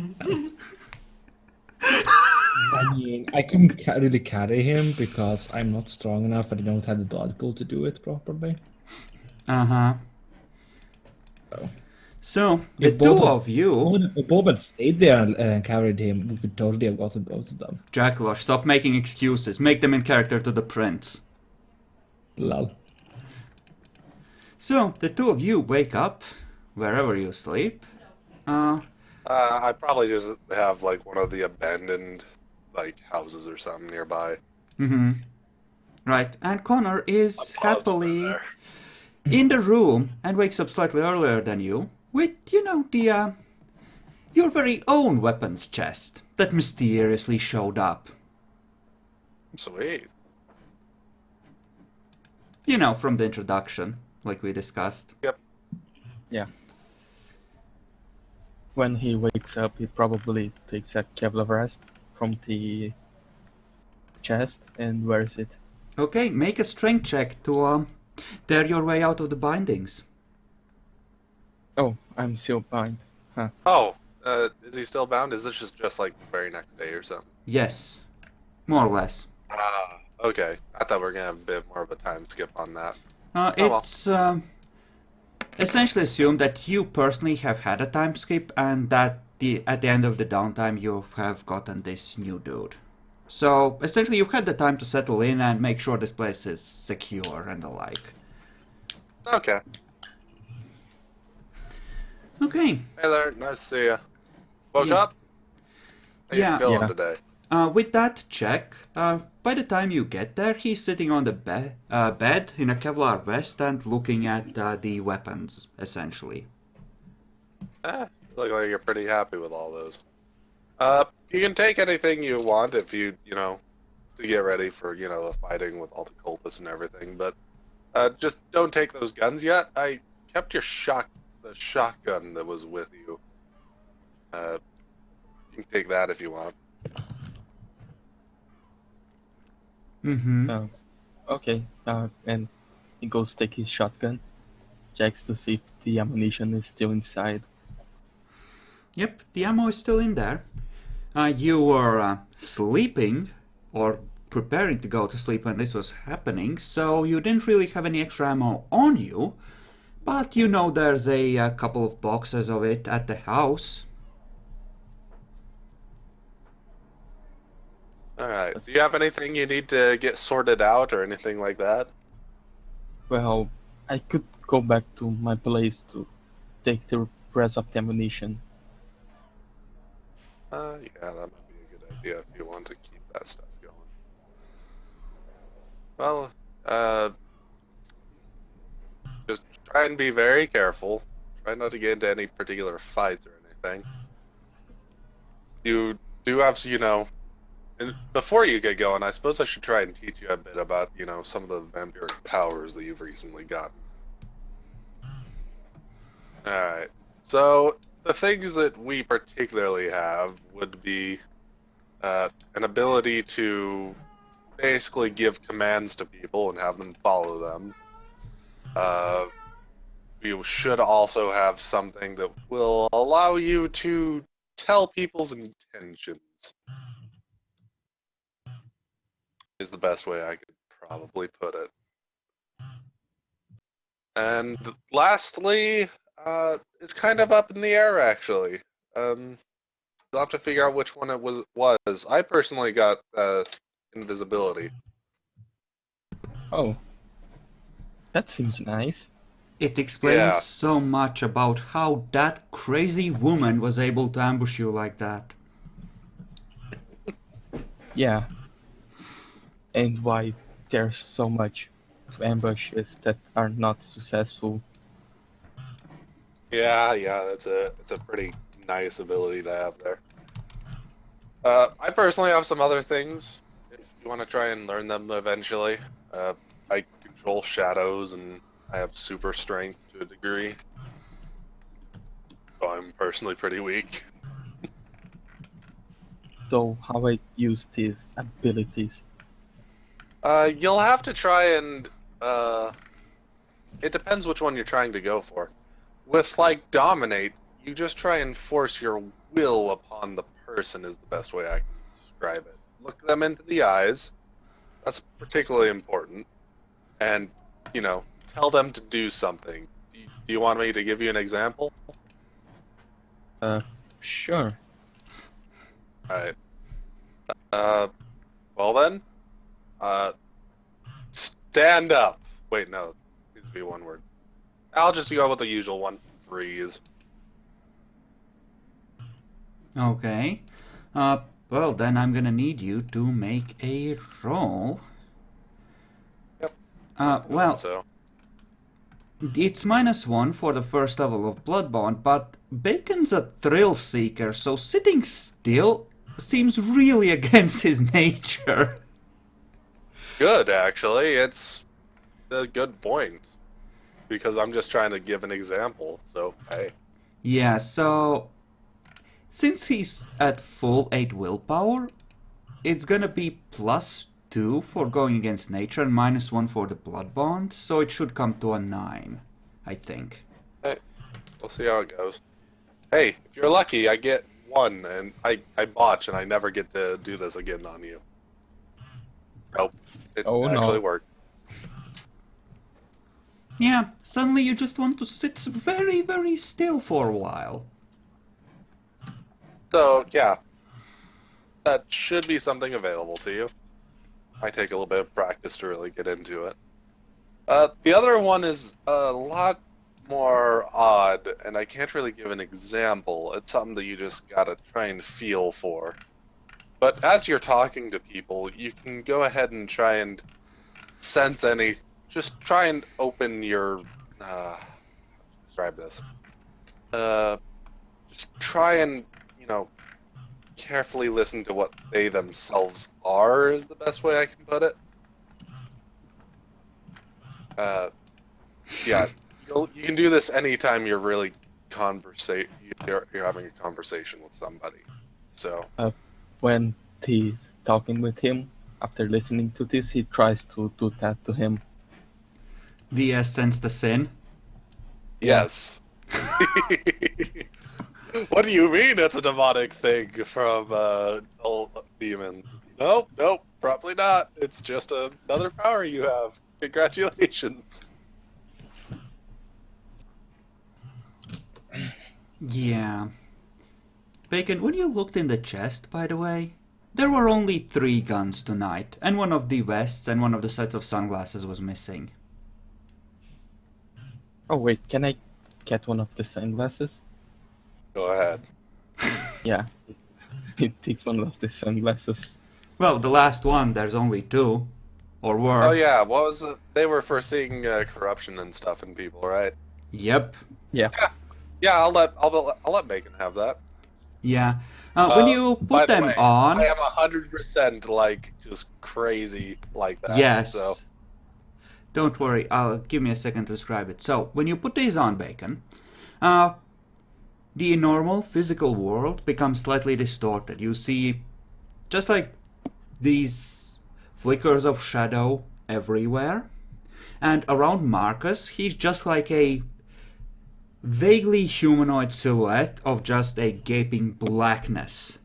mean, I couldn't really carry him because I'm not strong enough and I don't have the blood pool to do it properly. Uh-huh. So. So, the If two of you... Bob had stayed there and carried him, we could totally have gotten both of them. Dracula, stop making excuses. Make them in character to the prince. Lol. So, the two of you wake up, wherever you sleep. I probably just have like one of the abandoned like houses or something nearby. Right, and Connor is Paused happily there. in the room and wakes up slightly earlier than you with, your very own weapons chest that mysteriously showed up. Sweet. From the introduction, like we discussed. Yep. Yeah. When he wakes up, he probably takes a couple of rest from the chest and wears it. Okay, make a strength check to tear your way out of the bindings. Oh, I'm still bound. Huh. Oh, is he still bound? Is this just like the very next day or something? Yes, more or less. Ah, okay. I thought we were gonna have a bit more of a time skip on that. It's essentially assumed that you personally have had a time skip and that at the end of the downtime you have gotten this new dude. So essentially you've had the time to settle in and make sure this place is secure and the like. Okay. Okay. Hey there, nice to see you. Woke Yeah. up? How Yeah. you feeling Yeah. today? With that check, by the time you get there, he's sitting on the bed in a Kevlar vest and looking at the weapons, essentially. Look like you're pretty happy with all those. You can take anything you want if you to get ready for, the fighting with all the cultists and everything, but just don't take those guns yet. I kept the shotgun that was with you. You can take that if you want. Mm-hmm. Okay. And he goes take his shotgun, checks to see if the ammunition is still inside. Yep, the ammo is still in there. You were sleeping, or preparing to go to sleep when this was happening, so you didn't really have any extra ammo on you, but there's a couple of boxes of it at the house. Alright. Do you have anything you need to get sorted out or anything like that? Well, I could go back to my place to take the rest of the ammunition. Yeah, that might be a good idea if you want to keep that stuff going. Well, just try and be very careful. Try not to get into any particular fights or anything. You do have, and before you get going, I suppose I should try and teach you a bit about, some of the vampiric powers that you've recently gotten. Alright, so the things that we particularly have would be an ability to basically give commands to people and have them follow them. We should also have something that will allow you to tell people's intentions. Is the best way I could probably put it. And lastly, it's kind of up in the air, actually. You'll have to figure out which one it was. I personally got invisibility. Oh. That seems nice. It explains Yeah. so much about how that crazy woman was able to ambush you like that. Yeah. And why there's so much of ambushes that are not successful. Yeah, it's a pretty nice ability to have there. I personally have some other things. If you want to try and learn them eventually, I control shadows and I have super strength to a degree. So I'm personally pretty weak. So how I use these abilities? You'll have to try and it depends which one you're trying to go for. With like dominate, you just try and force your will upon the person is the best way I can describe it. Look them into the eyes. That's particularly important. And, tell them to do something. Do you want me to give you an example? Sure. Alright. Well then, stand up. Wait, no, it needs to be one word. I'll just go with the usual one. Freeze. Okay. Well, then I'm gonna need you to make a roll. Yep. Well, So, it's -1 for the first level of Bloodbond, but Bacon's a thrill seeker, so sitting still seems really against his nature. good, actually. It's a good point. Because I'm just trying to give an example, so, hey. Yeah, so since he's at full 8 willpower, it's gonna be +2 for going against nature and -1 for the blood bond, so it should come to a 9, I think. Hey, we'll see how it goes. Hey, if you're lucky, I get 1, and I botch, and I never get to do this again on you. Nope, it Oh, no. actually worked. Yeah, suddenly you just want to sit very, very still for a while. So, yeah. That should be something available to you. Might take a little bit of practice to really get into it. The other one is a lot more odd, and I can't really give an example. It's something that you just gotta try and feel for. But as you're talking to people, you can go ahead and try and sense any. Just try and open your. Describe this. Just try and, carefully listen to what they themselves are, is the best way I can put it. Yeah, you can do this anytime you're really you're having a conversation with somebody. So, When he's talking with him, after listening to this, he tries to do that to him. The sense the sin. yes. What do you mean it's a demonic thing from old demons? Nope, probably not. It's just another power you have. Congratulations. Yeah. Bacon, when you looked in the chest, by the way, there were only 3 guns tonight, and one of the vests and one of the sets of sunglasses was missing. Oh wait, can I get one of the sunglasses? Go ahead. Yeah. He takes one of the sunglasses. Well, the last one, there's only 2. Or were. Oh yeah, what was it? They were foreseeing corruption and stuff in people, right? Yep. Yeah. Yeah, I'll let Bacon have that. Yeah. When you By put the them way, on... I am 100% like just crazy like that. Yes. So. Don't worry, give me a second to describe it. So, when you put these on, Bacon, the normal physical world becomes slightly distorted. You see just like these flickers of shadow everywhere. And around Marcus, he's just like a vaguely humanoid silhouette of just a gaping blackness.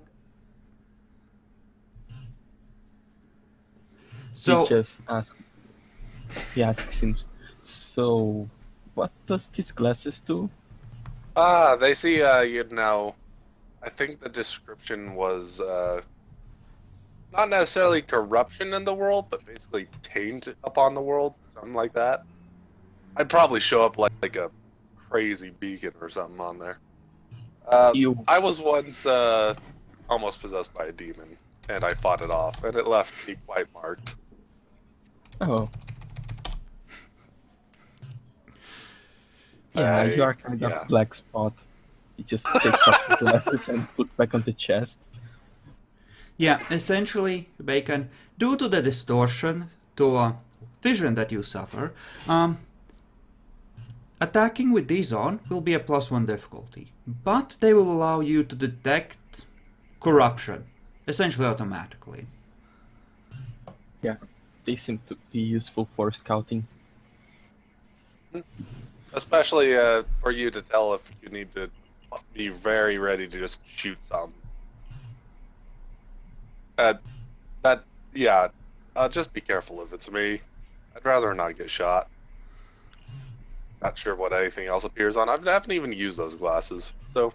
So, He asks him, so what does these glasses do? They see, I think the description was, not necessarily corruption in the world, but basically taint upon the world, something like that. I'd probably show up like a crazy beacon or something on there. I was once, almost possessed by a demon, and I fought it off, and it left me quite marked. Oh. Yeah, you are kind of black spot. He just takes off the glasses and put back on the chest. yeah, essentially, Bacon, due to the distortion to vision that you suffer, attacking with these on will be a +1 difficulty, but they will allow you to detect corruption, essentially automatically. Yeah, they seem to be useful for scouting. Especially for you to tell if you need to be very ready to just shoot some. Just be careful if it's me. I'd rather not get shot. Not sure what anything else appears on. I haven't even used those glasses, so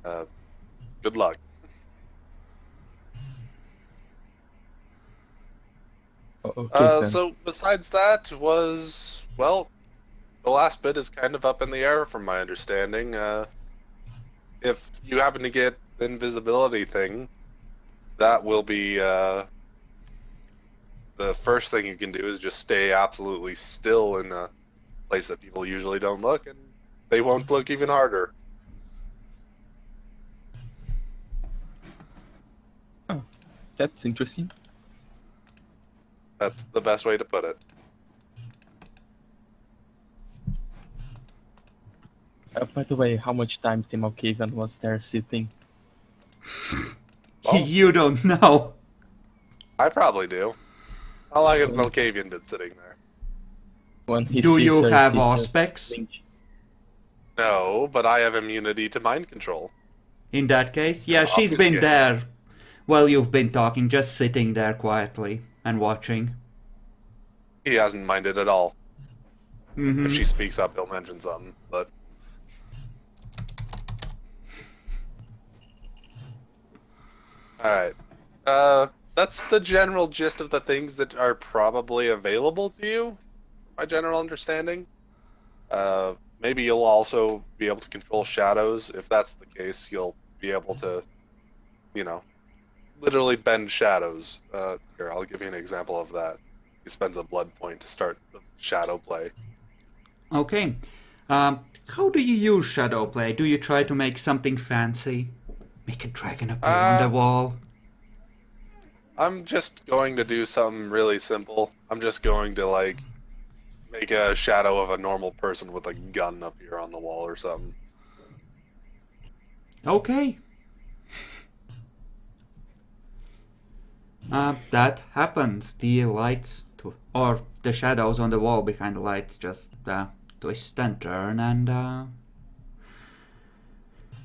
Good luck. Okay, then. So besides that was, well, the last bit is kind of up in the air from my understanding. If you happen to get the invisibility thing, that will be the first thing you can do is just stay absolutely still in a place that people usually don't look, and they won't look even harder. That's interesting. That's the best way to put it. By the way, how much time Tim Malkavian was there sitting? Oh. You don't know. I probably do. How long has Malkavian been sitting there? When he Do sees you her, have he just auspex? blinks. No, but I have immunity to mind control. In that case, yeah, she's Obviously. been there while you've been talking, just sitting there quietly and watching. He hasn't minded at all. Mm-hmm. If she speaks up, he'll mention something, but... Alright. That's the general gist of the things that are probably available to you, my general understanding. Maybe you'll also be able to control shadows. If that's the case, you'll be able to, you know, literally bend shadows. Here, I'll give you an example of that. He spends a blood point to start the shadow play. Okay. How do you use shadow play? Do you try to make something fancy? Make a dragon appear on the wall? I'm just going to do something really simple. I'm just going to, like, make a shadow of a normal person with a gun up here on the wall or something. Okay. That happens. The lights, or the shadows on the wall behind the lights just twist and turn, and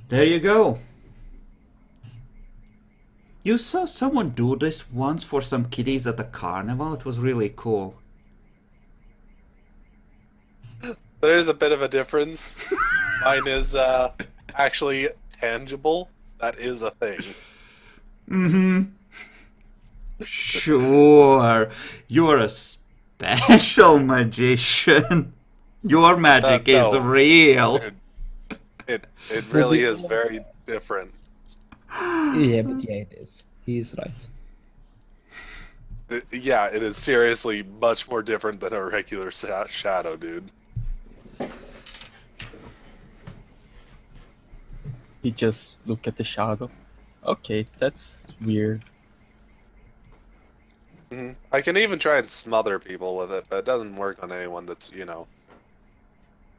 there you go. You saw someone do this once for some kiddies at a carnival. It was really cool. There is a bit of a difference. Mine is actually tangible. That is a thing. Mm-hmm. Sure. You're a special magician. Your magic is No. real. Dude, it really is very different. Yeah, but yeah, it is. He's right. Yeah, it is seriously much more different than a regular shadow, dude. He just look at the shadow. Okay, that's weird. I can even try and smother people with it, but it doesn't work on anyone that's, you know,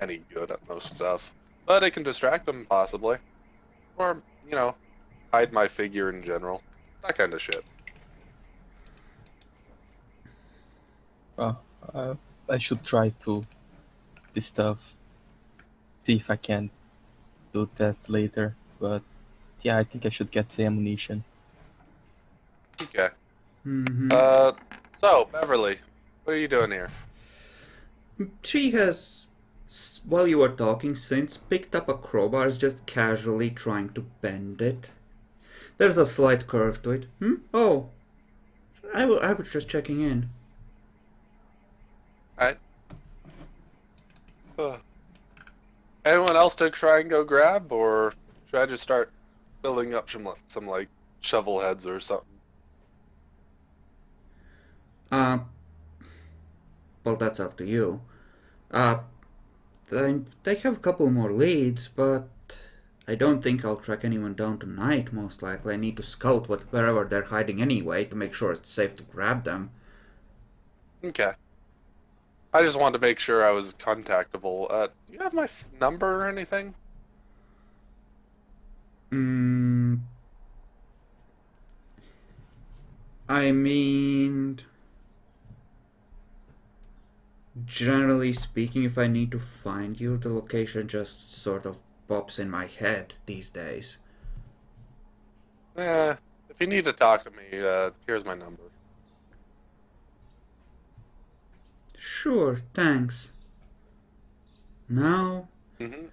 any good at most stuff. But it can distract them, possibly. Or, you know, hide my figure in general. That kind of shit. Well, I should try to this stuff. See if I can do that later. But yeah, I think I should get the ammunition. Okay. Mm-hmm. So, Beverly, what are you doing here? She has, while you were talking, since picked up a crowbar, just casually trying to bend it. There's a slight curve to it. Oh, I was just checking in. Alright. Anyone else to try and go grab, or should I just start building up some like shovel heads or something? Well, that's up to you. They have a couple more leads, but I don't think I'll track anyone down tonight, most likely. I need to scout wherever they're hiding anyway to make sure it's safe to grab them. Okay. I just wanted to make sure I was contactable. Do you have my number or anything? I mean, generally speaking, if I need to find you, the location just sort of pops in my head these days. If you need to talk to me, here's my number. Sure, thanks. Now, Mm-hmm.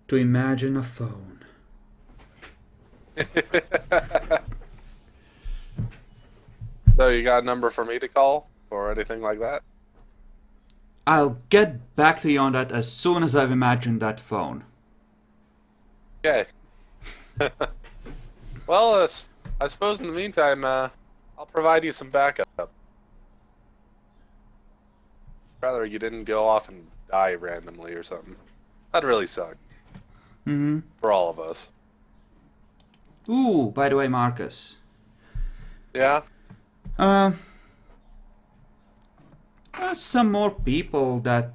to imagine a phone. So you got a number for me to call or anything like that? I'll get back to you on that as soon as I've imagined that phone. Okay. Well, I suppose in the meantime, I'll provide you some backup. Rather you didn't go off and die randomly or something. That'd really suck. Mm-hmm. For all of us. Ooh, by the way, Marcus. Yeah? Some more people that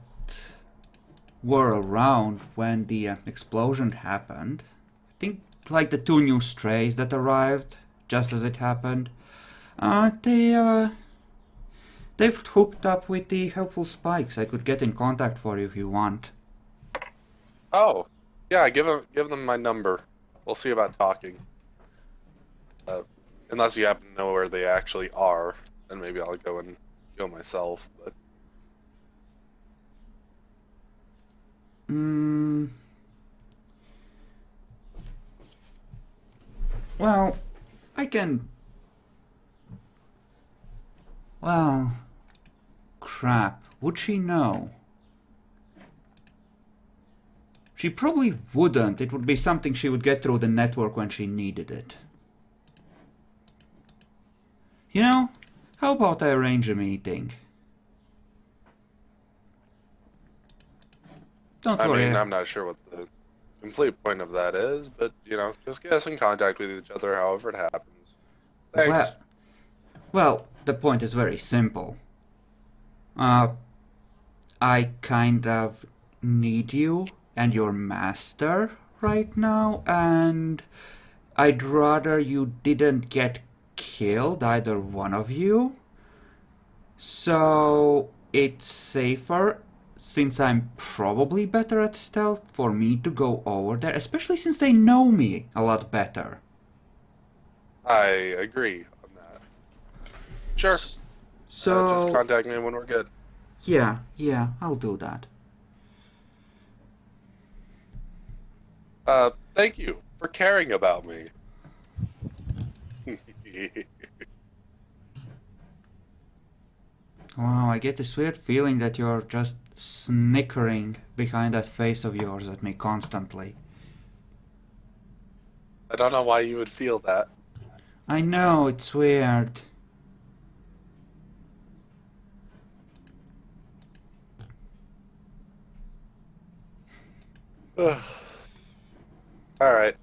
were around when the explosion happened. I think like the 2 new strays that arrived just as it happened. They've hooked up with the helpful spikes. I could get in contact for you if you want. Oh. Yeah, give them my number. We'll see about talking. Unless you happen to know where they actually are, then maybe I'll go and go myself, but... Well, I can... Well... Crap. Would she know? She probably wouldn't. It would be something she would get through the network when she needed it. You know, how about I arrange a meeting? Don't worry. I mean, I'm not sure what the complete point of that is, but, you know, just get us in contact with each other however it happens. Thanks. Well, the point is very simple. I kind of need you and your master right now, and I'd rather you didn't get killed, either one of you. So it's safer, since I'm probably better at stealth, for me to go over there, especially since they know me a lot better. I agree on that. Sure. So just contact me when we're good. yeah, I'll do that. Thank you for caring about me. Wow, I get this weird feeling that you're just snickering behind that face of yours at me constantly. I don't know why you would feel that. I know, it's weird. Alright.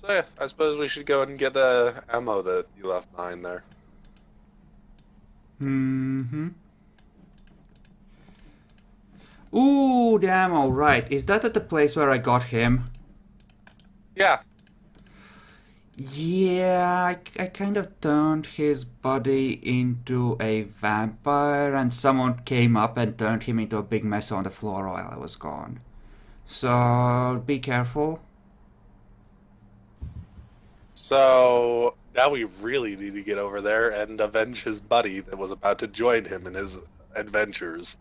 So yeah, I suppose we should go and get the ammo that you left behind there. Mm-hmm. Ooh, the ammo, right. Is that at the place where I got him? Yeah. Yeah, I kind of turned his body into a vampire, and someone came up and turned him into a big mess on the floor while I was gone. So, be careful. So now we really need to get over there and avenge his buddy that was about to join him in his adventures.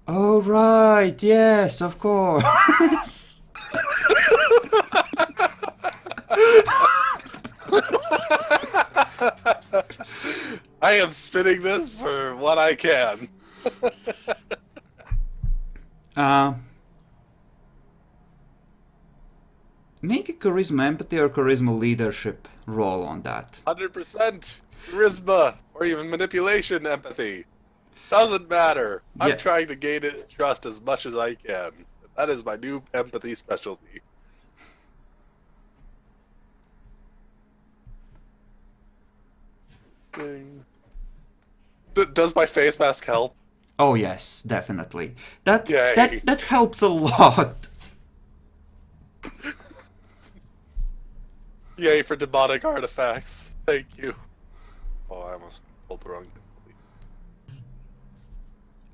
Oh, right, yes, of course. I am spinning this for what I can. Make a charisma empathy or charisma leadership roll on that. 100% charisma or even manipulation empathy. Doesn't matter. Yeah. I'm trying to gain his trust as much as I can. That is my new empathy specialty. Does my face mask help? Oh yes, definitely. That Yay. that helps a lot. Yay for demonic artifacts. Thank you. Oh, I almost pulled the wrong difficulty.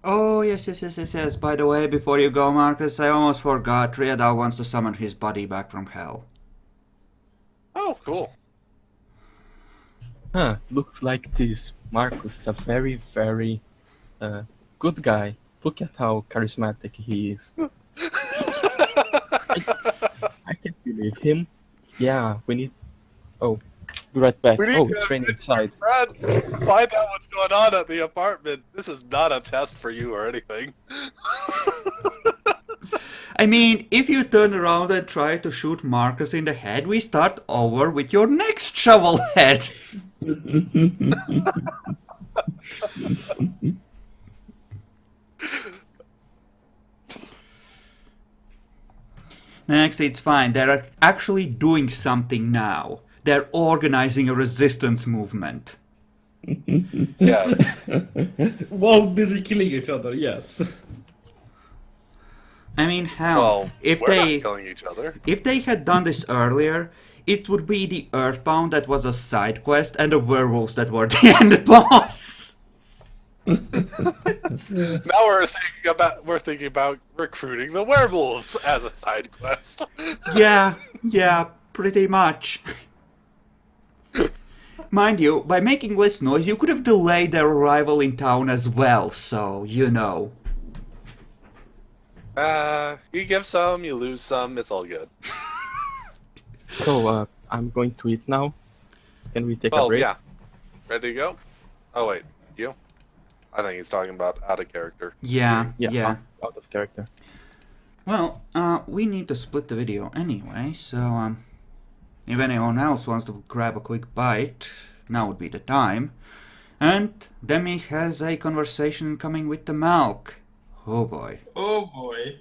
Oh yes. By the way, before you go, Marcus, I almost forgot. Riadal wants to summon his body back from hell. Oh, cool. Huh, looks like this Marcus is a very, very good guy. Look at how charismatic he is. I can't believe him. Yeah, we need Oh, be right back. We need Oh, to it's raining admit your inside. friend. Find out what's going on at the apartment. This is not a test for you or anything. I mean, if you turn around and try to shoot Marcus in the head, we start over with your next shovel head. Next, it's fine. They're actually doing something now. They're organizing a resistance movement. Yes. While busy killing each other, yes. I mean, hell, Well, if we're they not killing each other. if they had done this earlier, it would be the Earthbound that was a side quest and the werewolves that were the end boss. Now we're thinking about recruiting the werewolves as a side quest. Yeah, pretty much. Mind you, by making less noise, you could have delayed their arrival in town as well, so, you know. You give some, you lose some, it's all good. So, I'm going to eat now. Can we take a Well, break? yeah. Ready to go? Oh, wait. You? I think he's talking about out of character. Yeah. Out of character. Well, we need to split the video anyway, so, if anyone else wants to grab a quick bite, now would be the time. And Demi has a conversation coming with the Malk. Oh boy. Oh boy.